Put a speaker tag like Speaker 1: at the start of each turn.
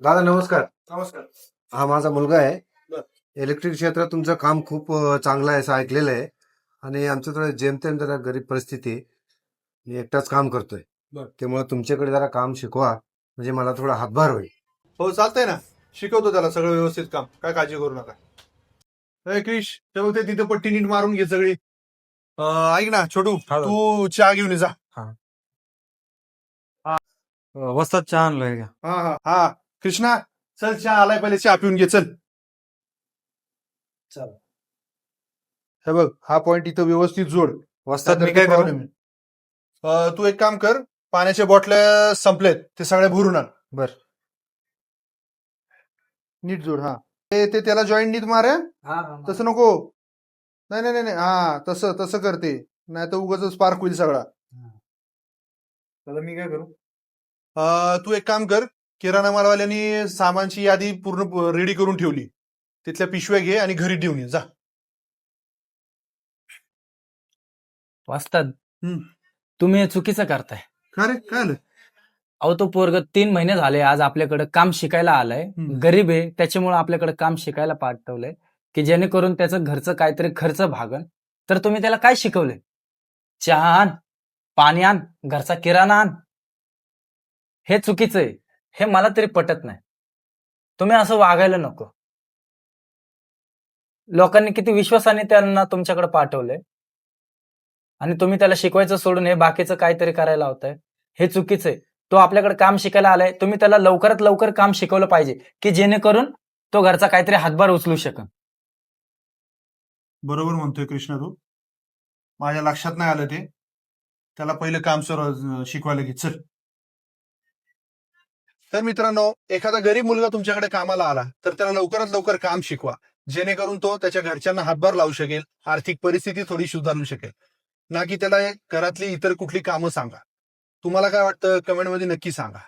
Speaker 1: दादा नमस्कार.
Speaker 2: नमस्कार.
Speaker 1: हा माझा मुलगा आहे.
Speaker 2: बर.
Speaker 1: इलेक्ट्रिक क्षेत्रात तुमचं काम खूप चांगलं आहे असं ऐकलेलं आहे. आणि आमचं थोडं जेमतेम जरा गरीब परिस्थिती आहे. मी एकटाच काम करतोय.
Speaker 2: बर.
Speaker 1: त्यामुळे तुमच्याकडे जरा काम शिकवा, म्हणजे मला थोडा हातभार होईल.
Speaker 2: हो चालतंय ना, शिकवतो त्याला सगळं व्यवस्थित काम, काय काळजी करू नका. क्रिश तेव्हा ते तिथं पट्टी नीट मारून घे सगळी. ऐक ना छोटू, तू चहा घेऊन ये जा.
Speaker 3: वस्ताद चहा आणलोय का?
Speaker 2: हा हा हा कृष्णा, चल चहा आलाय, पहिले चहा पिऊन घे चल.
Speaker 1: चल.
Speaker 2: हे बघ, हा पॉइंट इथं व्यवस्थित जोड.
Speaker 3: वस्ताद मी
Speaker 2: नाहीतर
Speaker 3: काय करू?
Speaker 2: problem आहे. तू एक काम कर, पाण्याच्या बॉटल्या संपलेत, ते सगळ्या भरून आण.
Speaker 3: बर.
Speaker 2: नीट जोड. हा ते त्याला जॉईंट नीट मार हं? तसं नको. नाही नाही नाही नाही, हा तसं तसं करते, नाही तर उगाच स्पार्क होईल सगळा.
Speaker 3: आता मी काय करू?
Speaker 2: तू एक काम कर, किराणा मालवाल्यांनी सामानची यादी पूर्ण रेडी करून ठेवली, तिथल्या पिशव्या घे आणि घरी देऊन ये जा.
Speaker 4: वाचतात.
Speaker 2: हम्म.
Speaker 4: तुम्ही हे चुकीचं करताय.
Speaker 2: का रे, काय आलं?
Speaker 4: अहो तो पोरग 3 महिने झाले आज आपल्याकडे काम शिकायला आलाय.
Speaker 2: हम्म.
Speaker 4: गरीब आहे, त्याच्यामुळे आपल्याकडे काम शिकायला पाठवलंय की जेणेकरून त्याचं घरचं काहीतरी खर्च भागन. तर तुम्ही त्याला काय शिकवलंय? चहा आण, पाणी आण, घरचा किराणा आण. हे चुकीचं आहे. हे मला तरी पटत नाही. तुम्ही असं वागायला नको. लोकांनी किती विश्वासाने त्यांना तुमच्याकडे पाठवलंय आणि तुम्ही त्याला शिकवायचं सोडून हे बाकीचं काहीतरी करायला लावताय. हे चुकीचं आहे. तो आपल्याकडे काम शिकायला आलाय, तुम्ही त्याला लवकरात लवकर काम शिकवलं पाहिजे की जेणेकरून तो घरचा काहीतरी हातभार उचलू शकेल.
Speaker 2: बरोबर म्हणतोय कृष्णा तू, माझ्या लक्षात नाही आलं ते. त्याला पहिलं काम शिकवायला घे चल. तर मित्रांनो, एखादा गरीब मुलगा तुमच्याकडे कामाला आला तर त्याला लवकरात लवकर काम शिकवा, जेणेकरून तो त्याच्या घरच्यांना हातभार लावू शकेल, आर्थिक परिस्थिती थोडी सुधारू शकेल. ना की त्याला घरातली इतर कुठली कामं सांगा. तुम्हाला काय वाटतं, कमेंटमध्ये नक्की सांगा.